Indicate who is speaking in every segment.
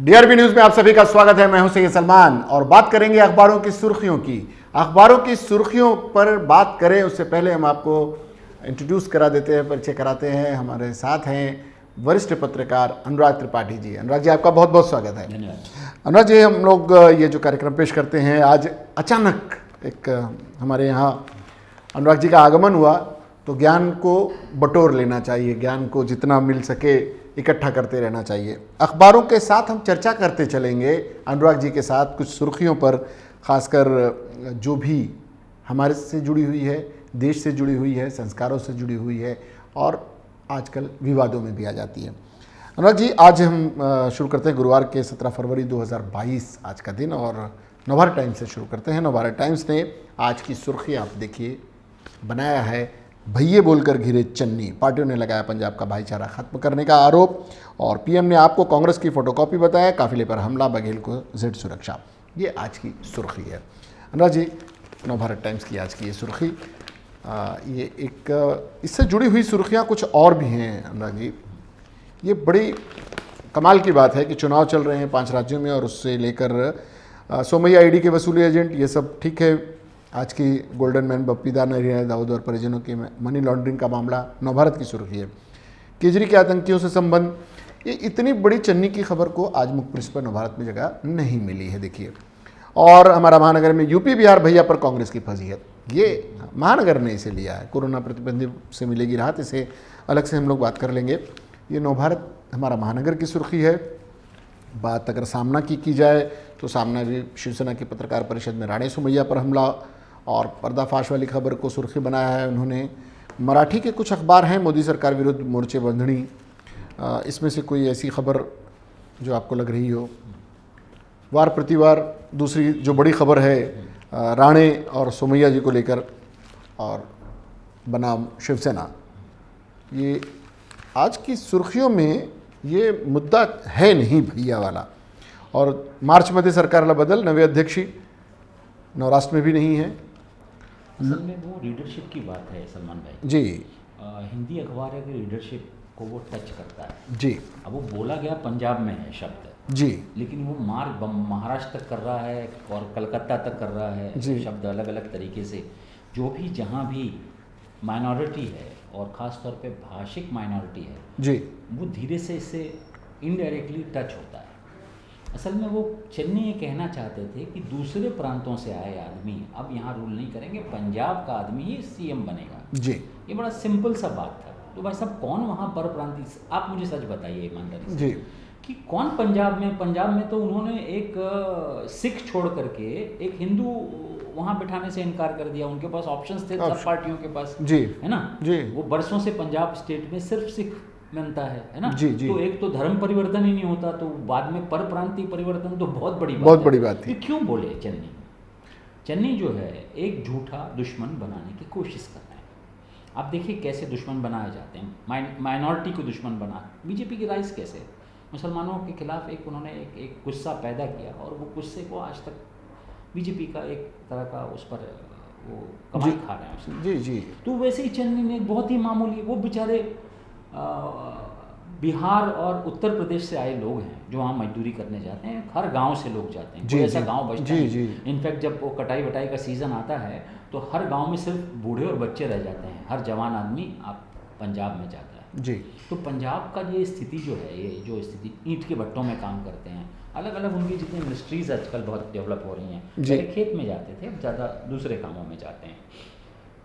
Speaker 1: DRB news में आप सभी का स्वागत है। मैं हूं सैयद सलमान और बात करेंगे अखबारों की सुर्खियों की। अखबारों की सुर्खियों पर बात करें उससे पहले हम आपको इंट्रोड्यूस करा देते हैं, परिचय कराते हैं। हमारे साथ हैं वरिष्ठ पत्रकार अनुराग त्रिपाठी जी। अनुराग जी, आपका बहुत बहुत स्वागत है।
Speaker 2: धन्यवाद।
Speaker 1: अनुराग जी, हम लोग ये जो कार्यक्रम पेश करते हैं, आज अचानक एक हमारे यहाँ अनुराग जी का आगमन हुआ, तो ज्ञान को बटोर लेना चाहिए, ज्ञान को जितना मिल सके इकट्ठा करते रहना चाहिए। अखबारों के साथ हम चर्चा करते चलेंगे अनुराग जी के साथ कुछ सुर्खियों पर, खासकर जो भी हमारे से जुड़ी हुई है, देश से जुड़ी हुई है, संस्कारों से जुड़ी हुई है और आजकल विवादों में भी आ जाती है। अनुराग जी, आज हम शुरू करते हैं गुरुवार के 17 फरवरी 2022 आज का दिन, और नवभारत टाइम्स से शुरू करते हैं। नवभारत टाइम्स ने आज की सुर्खी आप देखिए बनाया है, भैये बोलकर घिरे चन्नी, पार्टियों ने लगाया पंजाब का भाईचारा खत्म करने का आरोप, और पीएम ने आपको कांग्रेस की फोटोकॉपी बताया, काफिले पर हमला, बघेल को जेड सुरक्षा। ये आज की सुर्खी है। अनुराग जी, नवभारत टाइम्स की आज की ये सुर्खी, ये एक इससे जुड़ी हुई सुर्खियाँ कुछ और भी हैं। अनुराग जी, ये बड़ी कमाल की बात है कि चुनाव चल रहे हैं 5 राज्यों में, और उससे लेकर सोमैया ईडी के वसूली एजेंट, ये सब ठीक है। आज की गोल्डन मैन बप्पीदार नरिया दाऊद और परिजनों की मनी लॉन्ड्रिंग का मामला नवभारत की सुर्खी है। केजरी के आतंकियों से संबंध, ये इतनी बड़ी चन्नी की खबर को आज मुख्य पृष्ठ पर नवभारत में जगह नहीं मिली है। देखिए, और हमारा महानगर में यूपी बिहार भैया पर कांग्रेस की फजीहत, ये महानगर ने इसे लिया है। कोरोना प्रतिबंध से मिलेगी राहत, इसे अलग से हम लोग बात कर लेंगे। ये नवभारत हमारा महानगर की सुर्खी है। बात अगर सामना की जाए तो सामना भी शिवसेना की पत्रकार परिषद में राणे सुमैया पर हमला और पर्दाफाश वाली खबर को सुर्खी बनाया है उन्होंने। मराठी के कुछ अखबार हैं, मोदी सरकार विरुद्ध मोर्चे बंधनी, इसमें से कोई ऐसी खबर जो आपको लग रही हो? वार प्रतिवार दूसरी जो बड़ी खबर है राणे और सोमैया जी को लेकर, और बनाम शिवसेना, ये आज की सुर्खियों में ये मुद्दा है नहीं भैया वाला। और मार्च मध्ये सरकारला बदल, नवे अध्यक्षी नवराष्ट्र में भी नहीं है।
Speaker 2: असल में वो लीडरशिप की बात है सलमान भाई
Speaker 1: जी।
Speaker 2: हिंदी अखबार है कि लीडरशिप को वो टच करता है
Speaker 1: जी।
Speaker 2: अब वो बोला गया पंजाब में है शब्द
Speaker 1: जी,
Speaker 2: लेकिन वो महाराष्ट्र तक कर रहा है और कलकत्ता तक कर रहा है
Speaker 1: जी।
Speaker 2: शब्द अलग अलग तरीके से। जो भी जहाँ भी माइनॉरिटी है और ख़ास तौर पे भाषिक माइनॉरिटी है
Speaker 1: जी,
Speaker 2: वो धीरे से इससे इनडायरेक्टली टच होता है। असल में वो चेन्नई ये कहना चाहते थे कि दूसरे प्रांतों से आए आदमी अब यहाँ रूल नहीं करेंगे, पंजाब का आदमी ही सीएम बनेगा।
Speaker 1: जी।
Speaker 2: ये बड़ा सिंपल सा बात था। तो भाई साहब, कौन वहाँ पर प्रांतीय, आप मुझे सच बताइए ईमानदारी से
Speaker 1: जी।
Speaker 2: कि कौन पंजाब में तो उन्होंने एक सिख छोड़ करके एक हिंदू वहाँ बिठाने से इनकार कर दिया। उनके पास ऑप्शंस थे सब पार्टियों के पास,
Speaker 1: जी,
Speaker 2: है ना
Speaker 1: जी।
Speaker 2: वो बरसों से पंजाब स्टेट में सिर्फ सिख बनता है ना।
Speaker 1: जी, जी।
Speaker 2: तो एक तो धर्म परिवर्तन ही नहीं होता, तो बाद में पर प्रांतीय परिवर्तन तो बहुत बड़ी बात
Speaker 1: बहुत
Speaker 2: है।
Speaker 1: बड़ी बात थी।
Speaker 2: ये क्यों बोले चेन्नई जो है एक झूठा दुश्मन बनाने की कोशिश कर रहे हैं। आप देखिए कैसे दुश्मन बनाए जाते हैं, माइनॉरिटी को दुश्मन बना। बीजेपी की राइज कैसे मुसलमानों के खिलाफ एक उन्होंने एक गुस्सा पैदा किया, और वो गुस्से को आज तक बीजेपी का एक तरह का उस पर वो कमाई खा रहे हैं उसमें।
Speaker 1: जी, जी।
Speaker 2: तो वैसे ही चेन्नई में बहुत ही मामूली, वो बेचारे बिहार और उत्तर प्रदेश से आए लोग हैं जो वहाँ मजदूरी करने जाते हैं। हर गांव से लोग जाते हैं, कोई ऐसा गांव बचता नहीं। इनफैक्ट जब वो कटाई वटाई का सीज़न आता है तो हर गांव में सिर्फ बूढ़े और बच्चे रह जाते हैं, हर जवान आदमी आप पंजाब में जाता है।
Speaker 1: जी।
Speaker 2: तो पंजाब का ये स्थिति जो है, ये जो स्थिति, ईंट के भट्टों में काम करते हैं, अलग अलग उनकी जितनी इंडस्ट्रीज़ आजकल बहुत डेवलप हो रही हैं। पहले खेत में जाते थे, अब ज़्यादा दूसरे कामों में जाते हैं।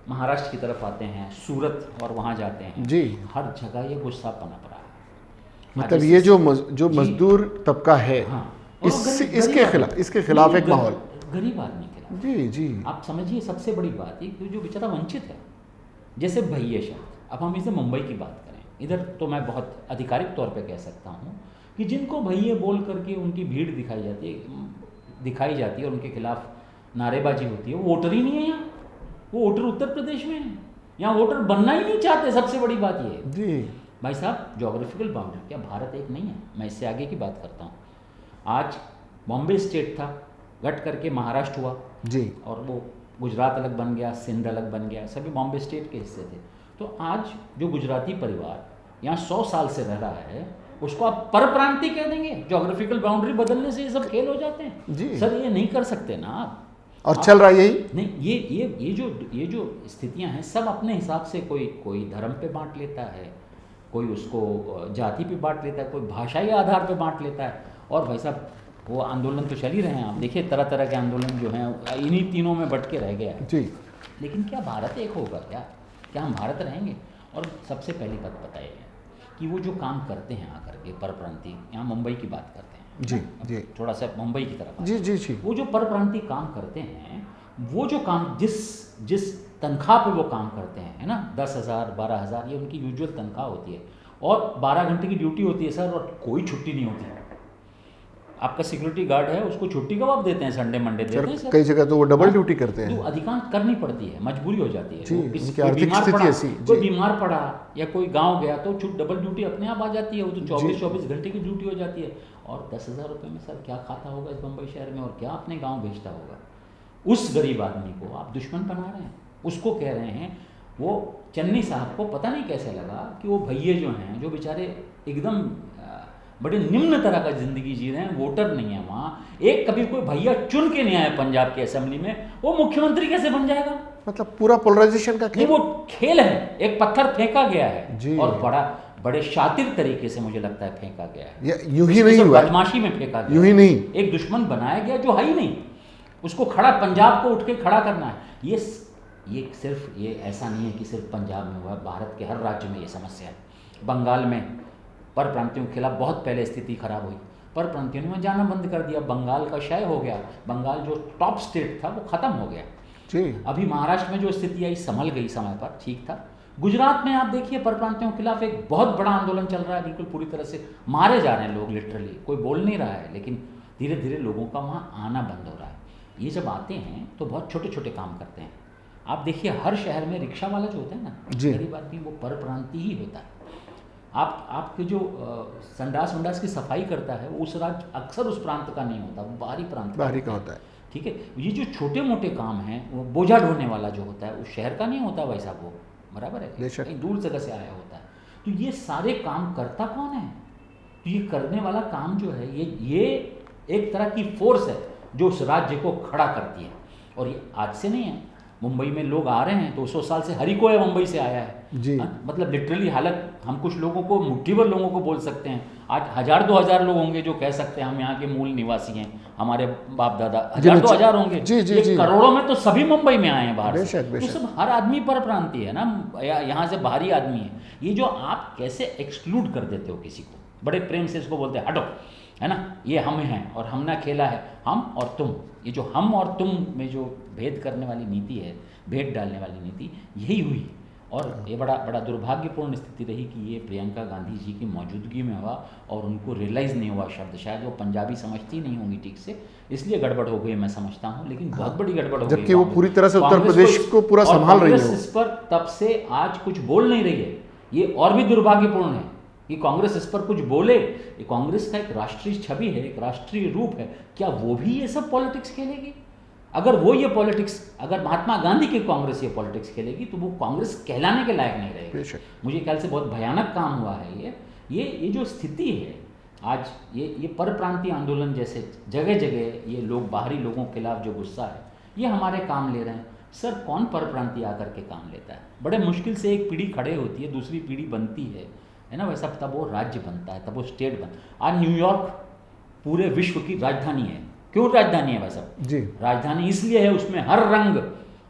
Speaker 2: महाराष्ट्र की तरफ आते हैं, सूरत और वहाँ जाते हैं
Speaker 1: जी।
Speaker 2: हर जगह ये गुस्सा पनप रहा है।
Speaker 1: मतलब ये जो मजदूर तबका है,
Speaker 2: हाँ,
Speaker 1: इसके खिलाफ एक माहौल,
Speaker 2: गरीब आदमी के खिलाफ।
Speaker 1: जी, जी।
Speaker 2: आप समझिए सबसे बड़ी बात ये जो बेचारा वंचित है, जैसे भैया शब्द, अब हम इसे मुंबई की बात करें, इधर तो मैं बहुत आधिकारिक तौर पे कह सकता हूँ कि जिनको भैया बोल करके उनकी भीड़ दिखाई जाती है और उनके खिलाफ नारेबाजी होती है, वो वोटर ही नहीं है यहाँ। वो वोटर उत्तर प्रदेश में है, यहाँ वोटर बनना ही नहीं चाहते। सबसे बड़ी बात ये है
Speaker 1: जी
Speaker 2: भाई साहब, ज्योग्राफिकल बाउंड्री, क्या भारत एक नहीं है? मैं इससे आगे की बात करता हूँ। आज बॉम्बे स्टेट था, घट करके महाराष्ट्र हुआ
Speaker 1: जी,
Speaker 2: और वो गुजरात अलग बन गया, सिंध अलग बन गया, सभी बॉम्बे स्टेट के हिस्से थे। तो आज जो गुजराती परिवार यहाँ 100 साल से रह रहा है, उसको आप परप्रांतीय कह देंगे। ज्योग्राफिकल बाउंड्री बदलने से ये सब खेल हो जाते हैं
Speaker 1: जी।
Speaker 2: सर, ये नहीं कर सकते ना आप।
Speaker 1: और चल रहा यही
Speaker 2: नहीं, ये जो स्थितियां हैं सब अपने हिसाब से, कोई धर्म पे बांट लेता है, कोई उसको जाति पे बांट लेता है, कोई भाषाई आधार पे बांट लेता है। और भाई साहब वो आंदोलन तो चल ही रहे हैं, आप देखिए तरह तरह के आंदोलन जो हैं इन्हीं तीनों में बट के रह गया है
Speaker 1: जी।
Speaker 2: लेकिन क्या भारत एक होगा? क्या हम भारत रहेंगे? और सबसे पहली बात बताइए कि वो जो काम करते हैं आकर के परप्रांतीय, यहाँ मुंबई की बात करते हैं
Speaker 1: जी जी
Speaker 2: थोड़ा सा मुंबई की तरफ,
Speaker 1: जी जी जी।
Speaker 2: वो जो परप्रांतीय काम करते हैं, वो जो काम जिस तनख्वाह पे वो काम करते हैं, है ना, 10,000 12,000 ये उनकी यूजुअल तनख्वाह होती है, और 12 घंटे की ड्यूटी होती है सर, और कोई छुट्टी नहीं होती। आपका सिक्योरिटी गार्ड है, उसको छुट्टी कब आप देते हैं? संडे मंडे देते हैं सर।
Speaker 1: कई जगह तो वो डबल ड्यूटी करते हैं।
Speaker 2: जो अधिकांश करनी पड़ती है, मजबूरी हो जाती है।
Speaker 1: जी,
Speaker 2: वो
Speaker 1: उनकी
Speaker 2: कोई
Speaker 1: आर्थिक
Speaker 2: बीमार
Speaker 1: स्थिति
Speaker 2: पड़ा,
Speaker 1: ऐसी,
Speaker 2: कोई
Speaker 1: जी।
Speaker 2: बीमार पड़ा या कोई गांव गया तो डबल ड्यूटी अपने आप आ जाती है, वो तो 24 घंटे की ड्यूटी हो जाती है। और 10,000 रुपये में सर क्या खाता होगा इस बम्बई शहर में, और क्या अपने गाँव भेजता होगा? उस गरीब आदमी को आप दुश्मन बना रहे हैं। उसको कह रहे हैं, वो चन्नी साहब को पता नहीं कैसे लगा कि वो भैये जो हैं, जो बेचारे एकदम बड़े निम्न तरह का ज़िंदगी जी रहे हैं, वोटर नहीं है वहाँ, एक कभी कोई भैया चुन के नहीं आया पंजाब की असेंबली में, वो मुख्यमंत्री कैसे बन जाएगा?
Speaker 1: मतलब पूरा पोलराइजेशन का
Speaker 2: नहीं,
Speaker 1: खेल।
Speaker 2: वो खेल है, एक पत्थर फेंका गया है
Speaker 1: जी।
Speaker 2: और बड़े शातिर तरीके से मुझे लगता है फेंका गया है।
Speaker 1: यूं ही नहीं हुआ,
Speaker 2: बदमाशी में फेंका गया,
Speaker 1: यूं ही नहीं।
Speaker 2: एक दुश्मन बनाया गया जो है ही नहीं, उसको खड़ा, पंजाब को उठ के खड़ा करना है। ये सिर्फ ये ऐसा नहीं है कि सिर्फ पंजाब में हुआ है, भारत के हर राज्य में ये समस्या है। बंगाल में परप्रांतियों के खिलाफ बहुत पहले स्थिति खराब हुई, परप्रांतियों ने जाना बंद कर दिया, बंगाल का क्षय हो गया, बंगाल जो टॉप स्टेट था वो ख़त्म हो गया
Speaker 1: जी।
Speaker 2: अभी महाराष्ट्र में जो स्थिति आई संभल गई समय पर, ठीक था। गुजरात में आप देखिए परप्रांतियों के खिलाफ एक बहुत बड़ा आंदोलन चल रहा है, बिल्कुल पूरी तरह से मारे जा रहे हैं लोग, लिटरली कोई बोल नहीं रहा है, लेकिन धीरे धीरे लोगों का वहाँ आना बंद हो रहा है। ये जब आते हैं तो बहुत छोटे छोटे काम करते हैं। आप देखिए हर शहर में रिक्शा वाला जो होता है ना,
Speaker 1: जी।
Speaker 2: गरीब आदमी, वो परप्रांतीय ही होता है। आपके जो संडास वंडास की सफाई करता है, वो उस राज्य अक्सर उस प्रांत का नहीं होता, वो बाहरी प्रांत
Speaker 1: बाहरी का होता है।
Speaker 2: ठीक है। ये जो छोटे मोटे काम हैं, वो बोझा ढोने वाला जो होता है, उस शहर का नहीं होता भाई साहब, वो बराबर है,
Speaker 1: बेशक।
Speaker 2: कहीं दूर जगह से आया होता है। तो ये सारे काम करता कौन है? तो ये करने वाला काम जो है, ये एक तरह की फोर्स है जो उस राज्य को खड़ा करती है। और ये आज से नहीं है, मुंबई में लोग आ रहे हैं 200 साल से, हरिको है मुंबई से आया है
Speaker 1: जी।
Speaker 2: मतलब लिटरली, हालत हम कुछ लोगों को, मुट्ठी भर लोगों को बोल सकते हैं, आज 1000-2000 लोग होंगे जो कह सकते हैं हम यहाँ के मूल निवासी हैं, हमारे बाप दादा 1000-2000 होंगे।
Speaker 1: जी, जी, जी।
Speaker 2: करोड़ों में तो सभी मुंबई में आए हैं बाहर से,
Speaker 1: बेशक,
Speaker 2: तो
Speaker 1: बेशक।
Speaker 2: सब हर आदमी परप्रांतीय है ना, यहाँ से बाहरी आदमी है। ये जो आप कैसे एक्सक्लूड कर देते हो किसी को, बड़े प्रेम से इसको बोलते हैं हटो, है ना, ये हम हैं और हमने खेला है, हम और तुम। ये जो हम और तुम में जो भेद करने वाली नीति है, भेद डालने वाली नीति, यही हुई। और ये बड़ा दुर्भाग्यपूर्ण स्थिति रही कि ये प्रियंका गांधी जी की मौजूदगी में हुआ और उनको रियलाइज़ नहीं हुआ शब्द, शायद वो पंजाबी समझती नहीं होंगी ठीक से, इसलिए गड़बड़ हो गई मैं समझता हूँ, लेकिन बहुत बड़ी गड़बड़ हो गई।
Speaker 1: जबकि वो पूरी तरह से उत्तर प्रदेश को पूरा संभाल रही है।
Speaker 2: इस पर तब से आज कुछ बोल नहीं रही है, ये और भी दुर्भाग्यपूर्ण है कि कांग्रेस इस पर कुछ बोले। ये कांग्रेस का एक राष्ट्रीय छवि है, एक राष्ट्रीय रूप है, क्या वो भी ये सब पॉलिटिक्स खेलेगी? अगर वो ये पॉलिटिक्स, अगर महात्मा गांधी की कांग्रेस ये पॉलिटिक्स खेलेगी तो वो कांग्रेस कहलाने के लायक नहीं रहेगी। मुझे ख्याल से बहुत भयानक काम हुआ है ये जो स्थिति है आज, ये परप्रांतीय आंदोलन जैसे जगह जगह ये लोग, बाहरी लोगों के खिलाफ जो गुस्सा है, ये हमारे काम ले रहे हैं। सर कौन परप्रांतीय आकर के काम लेता है? बड़े मुश्किल से एक पीढ़ी खड़े होती है, दूसरी पीढ़ी बनती है ना, वैसा तब वो राज्य बनता है, तब वो स्टेट बनता है। आज न्यूयॉर्क पूरे विश्व की राजधानी है। क्यों राजधानी है भाई साहब जी? राजधानी इसलिए है, उसमें हर रंग,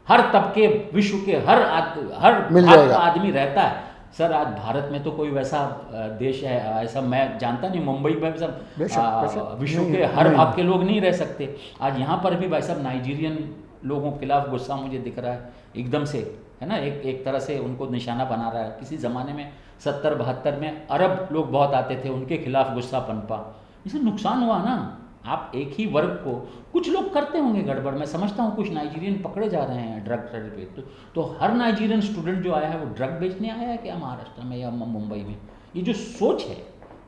Speaker 2: हर तबके, विश्व के हर आदमी रहता है। सर आज भारत में तो कोई वैसा देश है, ऐसा मैं जानता नहीं, मुंबई में सब विश्व के हर भाग के लोग नहीं रह सकते। आज यहाँ पर भी भाई साहब नाइजीरियन लोगों के खिलाफ गुस्सा मुझे दिख रहा है एकदम से, है ना, एक तरह से उनको निशाना बना रहा है। किसी ज़माने में 70-72 में अरब लोग बहुत आते थे, उनके खिलाफ गुस्सा पनपा, इससे नुकसान हुआ ना। आप एक ही वर्ग को, कुछ लोग करते होंगे गड़बड़, मैं समझता हूँ कुछ नाइजीरियन पकड़े जा रहे हैं ड्रग ट्रेड पे, तो हर नाइजीरियन स्टूडेंट जो आया है वो ड्रग बेचने आया है क्या महाराष्ट्र में या मुंबई में? ये जो सोच है,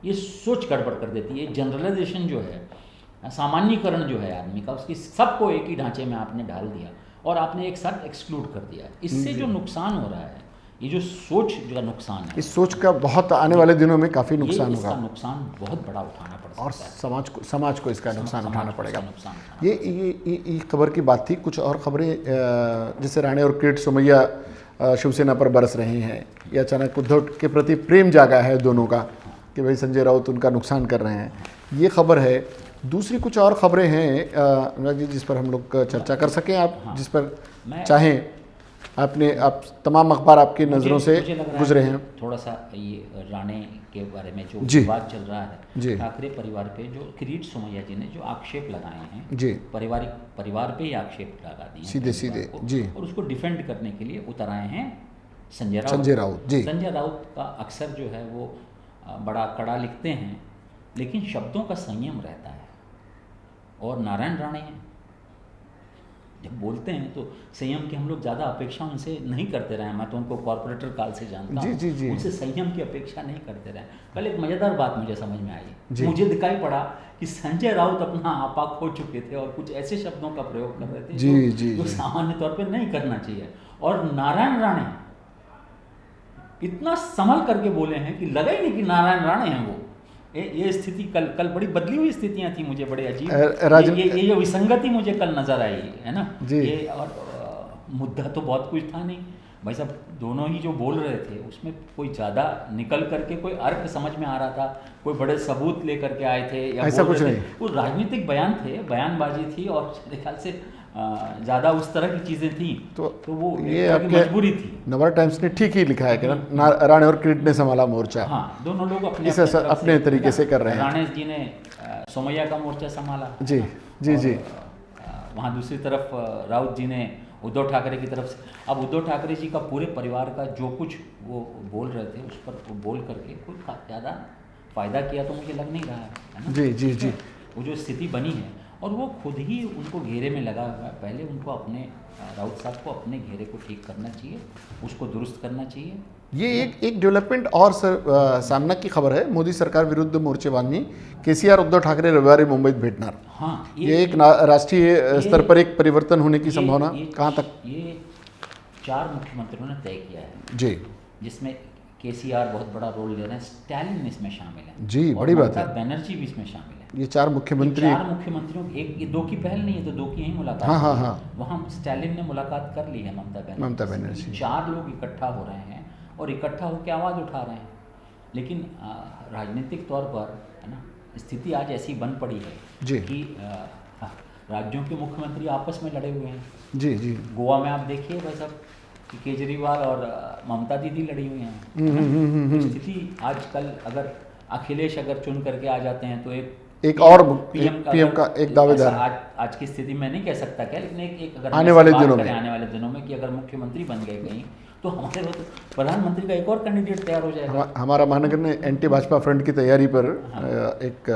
Speaker 2: ये सोच गड़बड़ कर देती है। जनरलाइजेशन जो है, सामान्यकरण जो है आदमी का, उसकी सबको एक ही ढांचे में आपने डाल दिया और आपने एक साथ एक्सक्लूड कर दिया। इससे जो नुकसान हो रहा है ये जो सोच का नुकसान है,
Speaker 1: इस सोच का बहुत आने वाले दिनों में काफ़ी नुकसान
Speaker 2: इसका
Speaker 1: होगा
Speaker 2: नुकसान बहुत बड़ा उठाना पड़ सकता
Speaker 1: और
Speaker 2: है।
Speaker 1: समाज को इसका नुकसान
Speaker 2: समाज
Speaker 1: उठाना
Speaker 2: को
Speaker 1: पड़ेगा।
Speaker 2: इसका नुकसान उठाना
Speaker 1: ये खबर की बात थी। कुछ और खबरें जैसे राणे और किरीट सोमैया शिवसेना पर बरस रहे हैं, या अचानक उद्धव के प्रति प्रेम जागा है दोनों का कि भाई संजय राउत उनका नुकसान कर रहे हैं, ये खबर है। दूसरी कुछ और खबरें हैं अनुराग जी जिस पर हम लोग चर्चा कर सकें, आप जिस पर चाहें। आप तमाम अखबार आपकी नज़रों से
Speaker 2: मुझे लग रहा
Speaker 1: गुजरे
Speaker 2: है
Speaker 1: हैं।
Speaker 2: थोड़ा सा ये राणे के बारे में जो
Speaker 1: जी।
Speaker 2: विवाद चल रहा
Speaker 1: जी।
Speaker 2: है, ठाकरे परिवार पे जो किरीट सोमैया जी ने जो आक्षेप लगाए हैं,
Speaker 1: जी।
Speaker 2: परिवार पे ही आक्षेप लगा दिए हैं
Speaker 1: सीधे
Speaker 2: परिवार
Speaker 1: सीधे,
Speaker 2: को,
Speaker 1: जी।
Speaker 2: और उसको डिफेंड करने के लिए उतर आए हैं संजय
Speaker 1: राउत। जी।
Speaker 2: संजय राउत का अक्सर जो है वो बड़ा कड़ा लिखते हैं, लेकिन शब्दों का संयम रहता है। और नारायण राणे जब बोलते हैं तो संयम की हम लोग ज़्यादा अपेक्षा उनसे नहीं करते रहे। मैं तो उनको कॉर्पोरेटर काल से जानता हूँ,
Speaker 1: जी।
Speaker 2: उनसे संयम की अपेक्षा नहीं करते रहे। कल एक मज़ेदार बात मुझे समझ में आई।
Speaker 1: जी।
Speaker 2: मुझे दिखाई पड़ा कि संजय राउत अपना आपा खो चुके थे और कुछ ऐसे शब्दों का प्रयोग कर रहे थे जो सामान्य तौर पर नहीं करना चाहिए। और नारायण राणे इतना संभल करके बोले हैं कि लगा ही नहीं कि नारायण राणे हैं वो। ये स्थिति कल बड़ी बदली हुई स्थितियां थी, मुझे बड़े अजीब ये जो विसंगति मुझे कल नजर आई है ना ये। और मुद्दा तो बहुत कुछ था नहीं भाई साहब, दोनों ही जो बोल रहे थे उसमें कोई ज़्यादा निकल करके कोई अर्थ समझ में आ रहा था, कोई बड़े सबूत लेकर के आए थे या
Speaker 1: ऐसा कुछ नहीं।
Speaker 2: वो राजनीतिक बयान थे, बयानबाजी थी और मेरे ख्याल से ज़्यादा उस तरह की चीज़ें थी तो वो
Speaker 1: ये आपकी
Speaker 2: मजबूरी थी।
Speaker 1: नवभारत टाइम्स ने ठीक ही लिखा है कि राणे और किरीट ने संभाला मोर्चा।
Speaker 2: हाँ, दोनों लोग
Speaker 1: अपने तरीके से कर रहे हैं।
Speaker 2: राणे जी ने सोमैया का मोर्चा संभाला।
Speaker 1: जी।
Speaker 2: वहाँ दूसरी तरफ राउत जी ने उद्धव ठाकरे की तरफ से। अब उद्धव ठाकरे जी का पूरे परिवार का जो कुछ वो बोल रहे थे उस पर बोल करके कोई ज़्यादा फायदा किया तो मुझे लग नहीं रहा है ना।
Speaker 1: जी।
Speaker 2: वो जो स्थिति बनी है और वो खुद ही उनको घेरे में लगा हुआ है। पहले उनको अपने राउत साहब को अपने घेरे को ठीक करना चाहिए, उसको दुरुस्त करना चाहिए।
Speaker 1: ये एक डेवलपमेंट और सामना की खबर है। मोदी सरकार विरुद्ध मोर्चेबांधणी, केसीआर उद्धव ठाकरे रविवारी मुंबईत भेटणार।
Speaker 2: हाँ,
Speaker 1: ये एक राष्ट्रीय स्तर पर एक परिवर्तन होने की संभावना कहाँ तक?
Speaker 2: ये 4 मुख्यमंत्रियों ने तय किया है
Speaker 1: जी,
Speaker 2: जिसमें केसीआर बहुत बड़ा रोल ले रहे हैं, स्टालिन इसमें शामिल है
Speaker 1: जी, बड़ी बात है।
Speaker 2: बनर्जी भी इसमें शामिल है।
Speaker 1: ये 4 मुख्यमंत्री,
Speaker 2: 4 मुख्यमंत्रियों की 2 की पहल नहीं है तो 2 की यही मुलाकात।
Speaker 1: हाँ।
Speaker 2: वहाँ स्टालिन ने मुलाकात कर ली है ममता बनर्जी। 4 लोग इकट्ठा हो रहे हैं और इकट्ठा होकर आवाज़ उठा रहे हैं। लेकिन राजनीतिक तौर पर है ना स्थिति आज ऐसी बन पड़ी है
Speaker 1: जी
Speaker 2: कि राज्यों के मुख्यमंत्री आपस में लड़े हुए हैं।
Speaker 1: जी।
Speaker 2: गोवा में आप देखिए भाई साहब कि केजरीवाल और ममता दीदी लड़ी हुई हैं। स्थिति आजकल अगर अखिलेश अगर चुन करके आ जाते हैं तो एक और
Speaker 1: पीएम का एक दावेदार।
Speaker 2: आज की स्थिति में नहीं कह सकता क्या, लेकिन एक अगर
Speaker 1: आने वाले दिनों में
Speaker 2: कि अगर मुख्यमंत्री बन गए कहीं तो हमारे वो प्रधानमंत्री का एक और कैंडिडेट तैयार हो जाएगा।
Speaker 1: हमारा महानगर ने एंटी भाजपा फ्रंट की तैयारी पर एक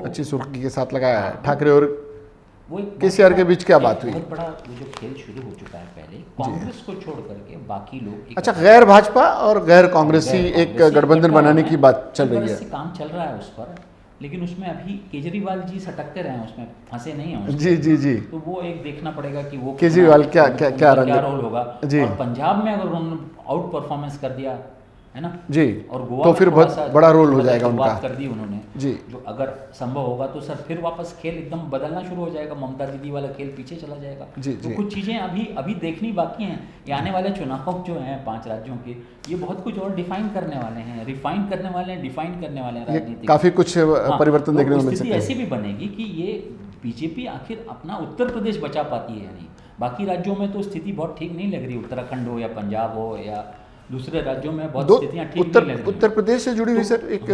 Speaker 1: अच्छी सुर्खी के साथ लगाया है। ठाकरे और केसीआर के बीच क्या बात हुई?
Speaker 2: बहुत बड़ा वो जो खेल शुरू हो चुका है पहले कांग्रेस को छोड़ करके बाकी लोग।
Speaker 1: अच्छा, गैर भाजपा और गैर कांग्रेसी एक गठबंधन बनाने की बात चल रही है।
Speaker 2: काम चल रहा है उस पर, लेकिन उसमें अभी केजरीवाल जी सटकते रहे हैं, उसमें फंसे नहीं हैं।
Speaker 1: जी।
Speaker 2: तो वो एक देखना पड़ेगा कि वो
Speaker 1: केजरीवाल क्या
Speaker 2: रोल होगा। और पंजाब में अगर उन्होंने आउट परफॉर्मेंस कर दिया है ना
Speaker 1: जी,
Speaker 2: और गोवा
Speaker 1: तो फिर बहुत बड़ा रोल हो जाएगा उनका।
Speaker 2: कर दी उन्होंने
Speaker 1: जी,
Speaker 2: जो अगर संभव होगा तो सर फिर वापस खेल एकदम बदलना शुरू हो जाएगा, ममता दीदी वाला खेल पीछे चला जाएगा। तो कुछ चीज़ें अभी देखनी बाकी हैं। ये आने वाले चुनाव जो हैं 5 राज्यों के, ये बहुत कुछ और डिफाइन करने वाले हैं, रिफाइन करने वाले हैं, डिफाइन करने वाले हैं राजनीति।
Speaker 1: काफ़ी कुछ परिवर्तन देखने को मिल सकते हैं।
Speaker 2: ऐसी भी बनेगी कि ये बीजेपी आखिर अपना उत्तर प्रदेश बचा पाती है नहीं। बाकी राज्यों में तो स्थिति बहुत ठीक नहीं लग रही, उत्तराखंड हो या पंजाब हो या दूसरे राज्यों में बहुत स्थितियां ठीक नहीं लग रही।
Speaker 1: उत्तर प्रदेश से जुड़ी हुई सर एक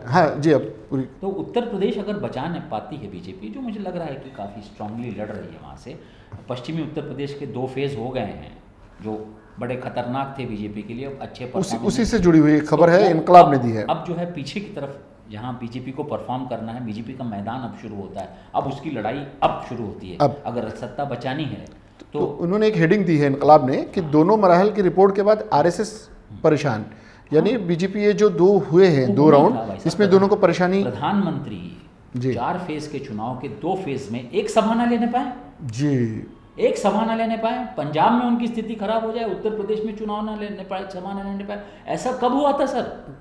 Speaker 1: हाँ जी, अब पूरी
Speaker 2: तो उत्तर प्रदेश अगर बचा नहीं पाती है बीजेपी, जो मुझे लग रहा है कि काफ़ी स्ट्रांगली लड़ रही है वहाँ से। पश्चिमी उत्तर प्रदेश के 2 फेज़ हो गए हैं जो बड़े खतरनाक थे बीजेपी के लिए, अच्छे
Speaker 1: उसी से जुड़ी हुई खबर है, इनकलाब ने दी है।
Speaker 2: अब जो है पीछे की तरफ जहाँ बीजेपी को परफॉर्म करना है, बीजेपी का मैदान अब शुरू होता है, अब उसकी लड़ाई अब शुरू होती है। अगर सत्ता बचानी है
Speaker 1: तो उन्होंने एक हेडिंग दी है इनकलाब ने कि दोनों मराहल की रिपोर्ट के बाद आरएसएस परेशान, यानी बीजेपी ये जो 2 हुए हैं 2 राउंड, इसमें दोनों को परेशानी।
Speaker 2: प्रधानमंत्री 4 फेज के चुनाव के 2 फेज में एक सभा ना लेने पाए
Speaker 1: जी,
Speaker 2: एक सभा ना लेने पाए, पंजाब में उनकी स्थिति खराब हो जाए, उत्तर प्रदेश में चुनाव ना लेने पाए, सभा ना लेने पाए, ऐसा कब हुआ था सर?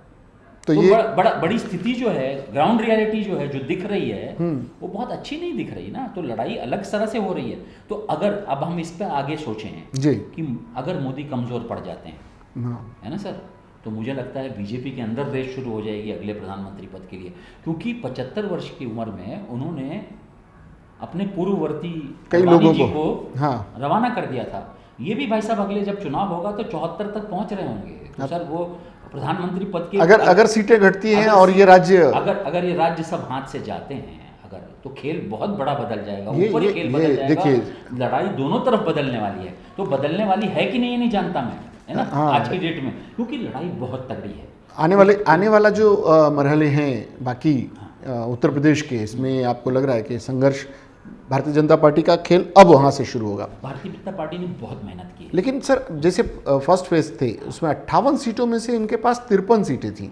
Speaker 1: तो ये
Speaker 2: बड़ी स्थिति जो है, ग्राउंड रियलिटी जो है, जो दिख रही है वो बहुत अच्छी नहीं दिख रही ना। तो लड़ाई अलग तरह से हो रही है। तो अगर अब हम इस पर आगे सोचें
Speaker 1: जी
Speaker 2: कि अगर मोदी कमज़ोर पड़ जाते हैं,
Speaker 1: हाँ,
Speaker 2: है ना सर, तो मुझे लगता है बीजेपी के अंदर रेस शुरू हो जाएगी अगले प्रधानमंत्री पद के लिए, क्योंकि 75 वर्ष की उम्र में उन्होंने अपने पूर्ववर्ती
Speaker 1: कई
Speaker 2: अडवाणी
Speaker 1: लोगों
Speaker 2: जी
Speaker 1: को हाँ
Speaker 2: रवाना कर दिया था। ये भी भाई साहब अगले जब चुनाव होगा तो 74 तक पहुंच रहे होंगे। तो सर वो प्रधानमंत्री पद के
Speaker 1: अगर सीटें घटती हैं और ये राज्य
Speaker 2: अगर ये राज्य सब हाथ से जाते हैं अगर, तो खेल बहुत बड़ा बदल जाएगा,
Speaker 1: ये-
Speaker 2: ऊपर ही
Speaker 1: ये-
Speaker 2: खेल
Speaker 1: ये
Speaker 2: बदल जाएगा।
Speaker 1: देखिए-
Speaker 2: लड़ाई दोनों तरफ बदलने वाली है। तो बदलने वाली है कि नहीं ये नहीं जानता मैं, है ना,
Speaker 1: हाँ।
Speaker 2: आज की डेट में, क्योंकि लड़ाई बहुत तगड़ी है।
Speaker 1: आने वाला जो मरहले हैं बाकी उत्तर प्रदेश के, इसमें आपको लग रहा है कि संघर्ष भारतीय जनता पार्टी का खेल अब वहाँ से शुरू होगा?
Speaker 2: भारतीय जनता पार्टी ने बहुत मेहनत की है।
Speaker 1: लेकिन सर जैसे फर्स्ट फेज थे उसमें 58 सीटों में से इनके पास 53 सीटें थीं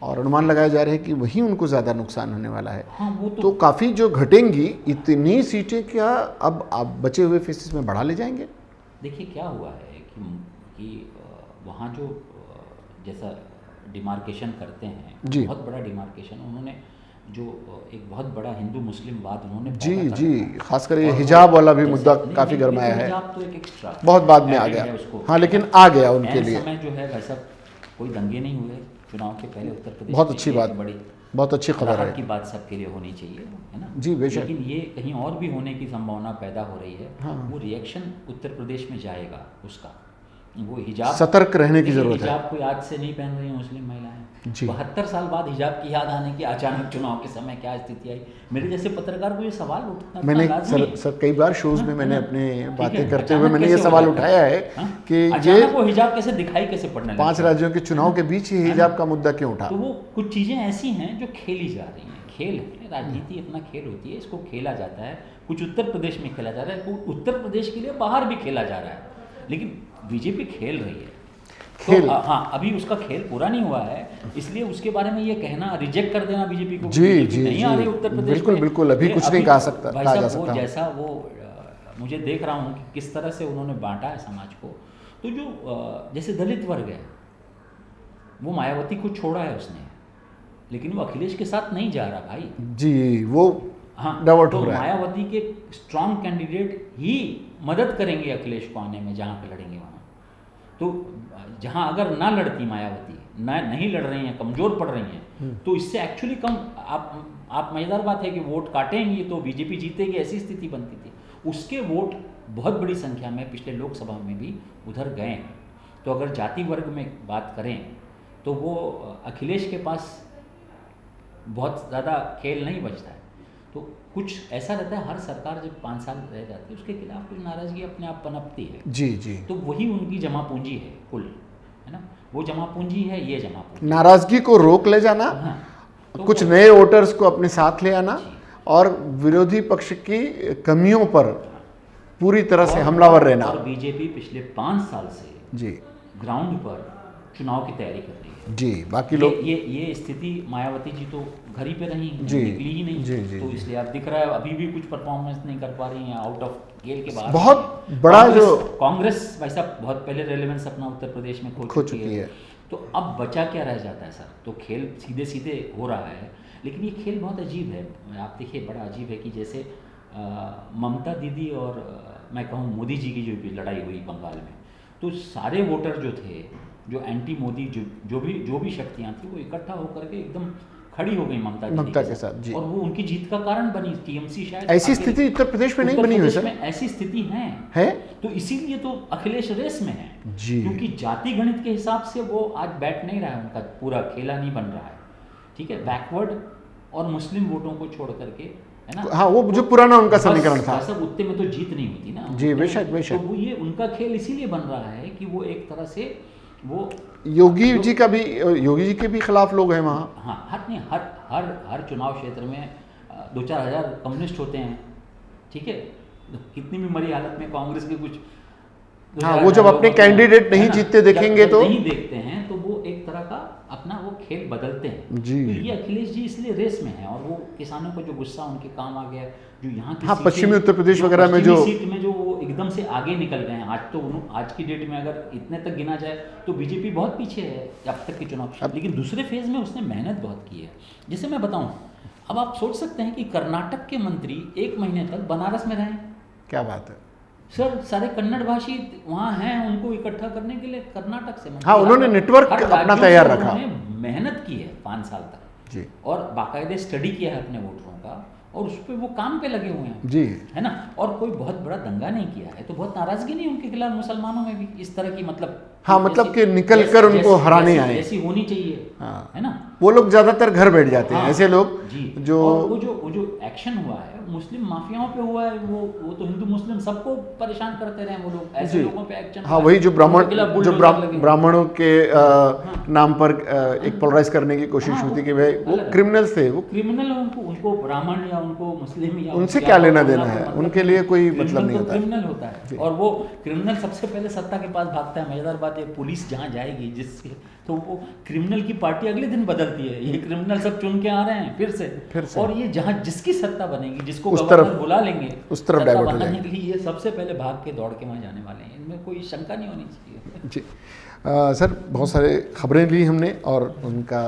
Speaker 1: और अनुमान लगाए जा रहे हैं कि वही उनको ज़्यादा नुकसान होने वाला है।
Speaker 2: हाँ, वो
Speaker 1: तो काफ़ी जो घटेंगी, इतनी सीटें क्या अब आप बचे हुए फेसेस में बढ़ा ले जाएंगे?
Speaker 2: देखिए क्या हुआ है कि वहाँ जो जैसा डिमार्केशन करते हैं,
Speaker 1: जी।
Speaker 2: बहुत बड़ा डिमार्केशन उन्होंने, जो एक बहुत बड़ा हिंदू मुस्लिम वाद उन्होंने
Speaker 1: जी
Speaker 2: पैदा कर
Speaker 1: जी,
Speaker 2: रखा है।
Speaker 1: खासकर ये
Speaker 2: और
Speaker 1: हिजाब वाला भी
Speaker 2: जैसे-
Speaker 1: मुद्दा
Speaker 2: नहीं,
Speaker 1: काफ़ी
Speaker 2: नहीं,
Speaker 1: गरमाया है।
Speaker 2: हिजाब तो एक एक्स्ट्रा
Speaker 1: बहुत बाद में आ
Speaker 2: added
Speaker 1: गया।
Speaker 2: है उसको।
Speaker 1: हाँ, लेकिन आ गया उनके
Speaker 2: ऐन
Speaker 1: लिए।
Speaker 2: समय जो है भाई साहब कोई दंगे नहीं हुए चुनाव के पहले उत्तर प्रदेश
Speaker 1: बहुत
Speaker 2: में।
Speaker 1: अच्छी
Speaker 2: ये
Speaker 1: बात,
Speaker 2: बड़ी
Speaker 1: बहुत अच्छी खबर
Speaker 2: राहत
Speaker 1: है।
Speaker 2: की बात सबके लिए होनी चाहिए, है ना।
Speaker 1: जी, बेशक।
Speaker 2: लेकिन ये कहीं और भी होने की संभावना पैदा हो रही है।
Speaker 1: हाँ।
Speaker 2: वो रिएक्शन उत्तर प्रदेश में जाएगा उसका। वो हिजाब,
Speaker 1: सतर्क रहने की
Speaker 2: देखिए,
Speaker 1: ज़रूरत है।
Speaker 2: हिजाब कोई आज से नहीं पहन रही है मुस्लिम महिलाएं।
Speaker 1: जी।
Speaker 2: 72 साल बाद हिजाब की याद आने की अचानक चुनाव के समय क्या स्थिति आई। मेरे जैसे पत्रकार को ये सवाल उठना
Speaker 1: मैंने
Speaker 2: लाज़मी है।
Speaker 1: सर कई बार शोज़ में मैंने
Speaker 2: हाँ,
Speaker 1: अपने
Speaker 2: ठीक
Speaker 1: बातें
Speaker 2: है,
Speaker 1: करते हुए
Speaker 2: अचानक
Speaker 1: मैंने ये
Speaker 2: कैसे हो
Speaker 1: सवाल
Speaker 2: जाता
Speaker 1: उठाया है
Speaker 2: हाँ?
Speaker 1: कि ये
Speaker 2: अचानक वो हिजाब कैसे दिखाई कैसे पड़ने लगता
Speaker 1: 5
Speaker 2: है?
Speaker 1: राज्यों के चुनाव के बीच ही हिजाब का मुद्दा क्यों उठा?
Speaker 2: तो वो कुछ चीज़ें ऐसी हैं जो खेली जा रही हैं। खेल है, राजनीति अपना खेल होती है, इसको खेला जाता है। कुछ उत्तर प्रदेश में खेला जा रहा है, कुछ उत्तर प्रदेश के लिए बाहर भी खेला जा रहा है, लेकिन बीजेपी खेल रही है।
Speaker 1: खेल।
Speaker 2: तो हाँ, अभी उसका खेल पूरा नहीं हुआ है, इसलिए उसके बारे में ये कहना, रिजेक्ट कर देना बीजेपी को,
Speaker 1: जी,
Speaker 2: बीजेपी
Speaker 1: जी,
Speaker 2: नहीं आ रही
Speaker 1: जी।
Speaker 2: उत्तर प्रदेश
Speaker 1: बिल्कुल,
Speaker 2: में।
Speaker 1: बिल्कुल, अभी
Speaker 2: ये
Speaker 1: कुछ नहीं कहा सकता-
Speaker 2: भाई
Speaker 1: कहा जा
Speaker 2: साहब, वो
Speaker 1: सकता।
Speaker 2: जैसा वो मुझे देख रहा हूँ कि किस तरह से उन्होंने बांटा है समाज को। तो जो जैसे दलित वर्ग है, वो मायावती को छोड़ा है उसने, लेकिन वो अखिलेश के साथ नहीं जा रहा भाई।
Speaker 1: जी, वो
Speaker 2: हाँ,
Speaker 1: डाइवर्ट
Speaker 2: तो
Speaker 1: हो रहा है।
Speaker 2: मायावती के स्ट्रांग कैंडिडेट ही मदद करेंगे अखिलेश को आने में, जहाँ पे लड़ेंगे वहाँ। तो जहाँ अगर ना लड़ती मायावती, ना नहीं लड़ रही हैं, कमज़ोर पड़ रही हैं, तो इससे एक्चुअली कम आप मज़ेदार बात है कि वोट काटेंगी तो बीजेपी जीतेगी, ऐसी स्थिति बनती थी। उसके वोट बहुत बड़ी संख्या में पिछले लोकसभा में भी उधर गए हैं। तो अगर जाति वर्ग में बात करें तो वो अखिलेश के पास बहुत ज़्यादा खेल नहीं बचता है। तो कुछ ऐसा रहता है, हर सरकार जब 5 साल रह जाती है उसके खिलाफ कुछ नाराज़गी अपने आप पनपती है।
Speaker 1: जी जी,
Speaker 2: तो वही उनकी जमा पूंजी है कुल, है ना, वो जमा पूंजी है, ये जमा पूंजी।
Speaker 1: नाराजगी को रोक ले जाना,
Speaker 2: हाँ, तो
Speaker 1: कुछ
Speaker 2: वो-
Speaker 1: नए वोटर्स को अपने साथ ले आना और विरोधी पक्ष की कमियों पर पूरी तरह से हमलावर रहना।
Speaker 2: और बीजेपी पिछले 5 साल से
Speaker 1: जी
Speaker 2: ग्राउंड पर चुनाव की तैयारी कर रही है।
Speaker 1: जी, बाकी लोग
Speaker 2: ये स्थिति मायावती जी तो घर ही पे रही,
Speaker 1: जी,
Speaker 2: निकली ही नहीं।
Speaker 1: जी, जी,
Speaker 2: तो
Speaker 1: जी।
Speaker 2: इसलिए अब दिख रहा है अभी भी कुछ परफॉर्मेंस नहीं कर पा रही हैं, आउट ऑफ खेल के बाहर।
Speaker 1: बहुत बड़ा
Speaker 2: कांग्रेस भाई साहब बहुत पहले रेलेवेंस अपना उत्तर प्रदेश में खो चुकी है। तो अब बचा क्या रह जाता है सर? तो खेल सीधे सीधे हो रहा है, लेकिन ये खेल बहुत अजीब है। आप देखिए, बड़ा अजीब है कि जैसे ममता दीदी और मैं कहूँ मोदी जी की जो लड़ाई हुई बंगाल में, तो सारे वोटर जो थे, जो एंटी मोदी, जो भी शक्तियाँ थी, वो इकट्ठा होकर के एकदम खड़ी हो गई ममता
Speaker 1: के साथ। जी,
Speaker 2: और वो उनकी जीत का कारण बनी। टीएमसी शायद
Speaker 1: ऐसी स्थिति उत्तर प्रदेश में नहीं
Speaker 2: उत्तर
Speaker 1: बनी हुई
Speaker 2: प्रदेश
Speaker 1: सर।
Speaker 2: में ऐसी स्थिति
Speaker 1: है
Speaker 2: तो इसीलिए तो अखिलेश रेस में है।
Speaker 1: जी।
Speaker 2: क्योंकि जाति गणित के हिसाब से वो आज बैठ नहीं रहा है, उनका पूरा खेला नहीं बन रहा है। ठीक है, बैकवर्ड और मुस्लिम वोटों को छोड़ करके, है ना।
Speaker 1: हाँ, वो जो पुराना उनका समीकरण था।
Speaker 2: सब उत्ते में तो जीत नहीं होती ना।
Speaker 1: जी, बेशक, बेशक।
Speaker 2: तो वो ये उनका खेल इसीलिए बन रहा है कि वो एक तरह से वो
Speaker 1: योगी जी के भी खिलाफ लोग हैं वहाँ।
Speaker 2: हाँ, हर चुनाव क्षेत्र में 2-4 हज़ार कम्युनिस्ट होते हैं। ठीक है, तो कितनी भी मरी हालत में कांग्रेस के कुछ
Speaker 1: हाँ, वो जब अपने कैंडिडेट नहीं जीतते देखेंगे तो
Speaker 2: नहीं देखते हैं, तो वो एक तरह का अपना वो खेल बदलते हैं।
Speaker 1: जी।
Speaker 2: तो ये अखिलेश जी इसलिए रेस में है, और वो किसानों को जो गुस्सा उनके काम आ गया, जो यहाँ की
Speaker 1: हाँ,
Speaker 2: सीटें-
Speaker 1: पश्चिमी उत्तर प्रदेश
Speaker 2: जो
Speaker 1: वगैरह में
Speaker 2: पश्चिमी
Speaker 1: जो
Speaker 2: सीट में जो वो एकदम से आगे निकल गए हैं। आज की डेट में अगर इतने तक गिना जाए तो बीजेपी बहुत पीछे है अब तक के चुनाव। लेकिन दूसरे फेज में उसने मेहनत बहुत की है। जैसे मैं बताऊं, अब आप सोच सकते हैं कि कर्नाटक के मंत्री 1 महीने तक बनारस में रहे।
Speaker 1: क्या बात है।
Speaker 2: सर, सारे कन्नड़ भाषी वहाँ हैं, उनको इकट्ठा करने के लिए कर्नाटक से
Speaker 1: हाँ, उन्होंने नेटवर्क
Speaker 2: हर
Speaker 1: अपना
Speaker 2: राज्यों
Speaker 1: तैयार
Speaker 2: से
Speaker 1: रखा।
Speaker 2: उन्होंने मेहनत की है 5 साल तक
Speaker 1: जी
Speaker 2: और बाकायदे स्टडी किया है अपने वोटरों का, और उस पर वो काम पे लगे हुए हैं,
Speaker 1: जी।
Speaker 2: है ना। और कोई बहुत बड़ा दंगा नहीं किया है, तो बहुत नाराजगी नहीं उनके खिलाफ मुसलमानों में भी इस तरह की, मतलब
Speaker 1: हाँ, मतलब कि निकल कर उनको हराने आए,
Speaker 2: जैसी होनी चाहिए,
Speaker 1: हाँ।
Speaker 2: है ना।
Speaker 1: वो लोग ज्यादातर घर बैठ जाते हैं,
Speaker 2: हाँ,
Speaker 1: ऐसे लोग
Speaker 2: जी।
Speaker 1: जो
Speaker 2: और वो जो एक्शन हुआ है मुस्लिम माफियाओं पे हुआ है, वो तो हिंदू मुस्लिम सबको परेशान करते रहे वो लोग, ऐसे
Speaker 1: जी।
Speaker 2: लोगों पे एक्शन।
Speaker 1: हाँ, वही जो ब्राह्मणों के नाम पर एक पोलराइज करने की कोशिश हुई थी कि भाई वो क्रिमिनल्स थे, वो
Speaker 2: क्रिमिनल, उनको ब्राह्मण या उनको मुस्लिम या
Speaker 1: उनसे क्या लेना देना है, उनके लिए कोई मतलब नहीं होता।
Speaker 2: क्रिमिनल होता है, और वो क्रिमिनल सबसे पहले सत्ता के पास भागता है। मजेदार बात है, पुलिस जहाँ जाएगी जिसके, तो वो क्रिमिनल की पार्टी अगले दिन बदलती है। ये क्रिमिनल सब चुन के आ रहे हैं फिर से। और ये जहाँ जिसकी सत्ता बनेगी, जिसको गवर्नर बुला लेंगे
Speaker 1: उस तरफ
Speaker 2: सत्ता
Speaker 1: डाइवर्ट हो
Speaker 2: बनाने के लिए, ये सबसे पहले भाग के दौड़ के वहाँ जाने वाले हैं। इनमें कोई शंका नहीं होनी चाहिए।
Speaker 1: जी। सर, बहुत सारे खबरें ली हमने और उनका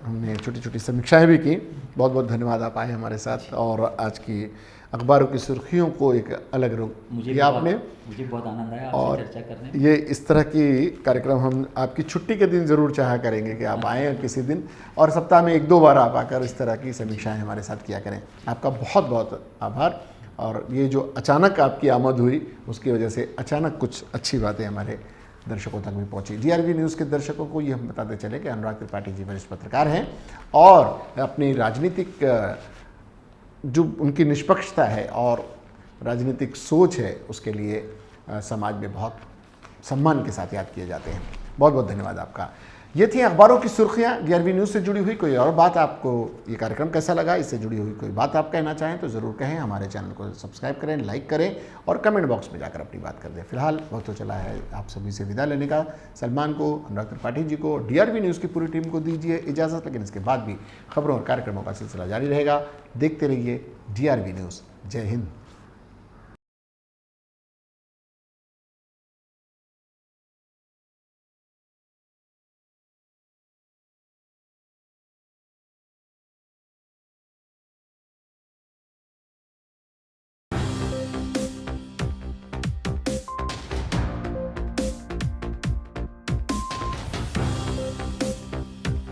Speaker 1: हमने छोटी छोटी समीक्षाएं भी की। बहुत बहुत धन्यवाद, आप आए हमारे साथ और आज की अखबारों की सुर्खियों को एक अलग रूप दिया आपने।
Speaker 2: मुझे बहुत आनंद आया
Speaker 1: और
Speaker 2: आपसे चर्चा करने में।
Speaker 1: ये इस तरह की कार्यक्रम हम आपकी छुट्टी के दिन ज़रूर चाहा करेंगे कि आप आएँ किसी दिन, और सप्ताह में 1-2 बार आप आकर इस तरह की समीक्षाएं हमारे साथ किया करें। आपका बहुत बहुत आभार। और ये जो अचानक आपकी आमद हुई, उसकी वजह से अचानक कुछ अच्छी बातें हमारे दर्शकों तक भी पहुंची। DRV न्यूज़ के दर्शकों को ये हम बताते चले कि अनुराग त्रिपाठी जी वरिष्ठ पत्रकार हैं और अपनी राजनीतिक जो उनकी निष्पक्षता है और राजनीतिक सोच है, उसके लिए समाज में बहुत सम्मान के साथ याद किए जाते हैं। बहुत बहुत धन्यवाद आपका। ये थी अखबारों की सुर्खियाँ DRV न्यूज़ से जुड़ी हुई। कोई और बात, आपको ये कार्यक्रम कैसा लगा, इससे जुड़ी हुई कोई बात आप कहना चाहें तो ज़रूर कहें। हमारे चैनल को सब्सक्राइब करें, लाइक करें और कमेंट बॉक्स में जाकर अपनी बात कर दें। फिलहाल वक्त तो चला है आप सभी से विदा लेने का। सलमान को, अनुराग त्रिपाठी जी को, DRV न्यूज़ की पूरी टीम को दीजिए इजाज़त, लेकिन इसके बाद भी खबरों और कार्यक्रमों का सिलसिला जारी रहेगा। देखते रहिए DRV न्यूज़। जय हिंद।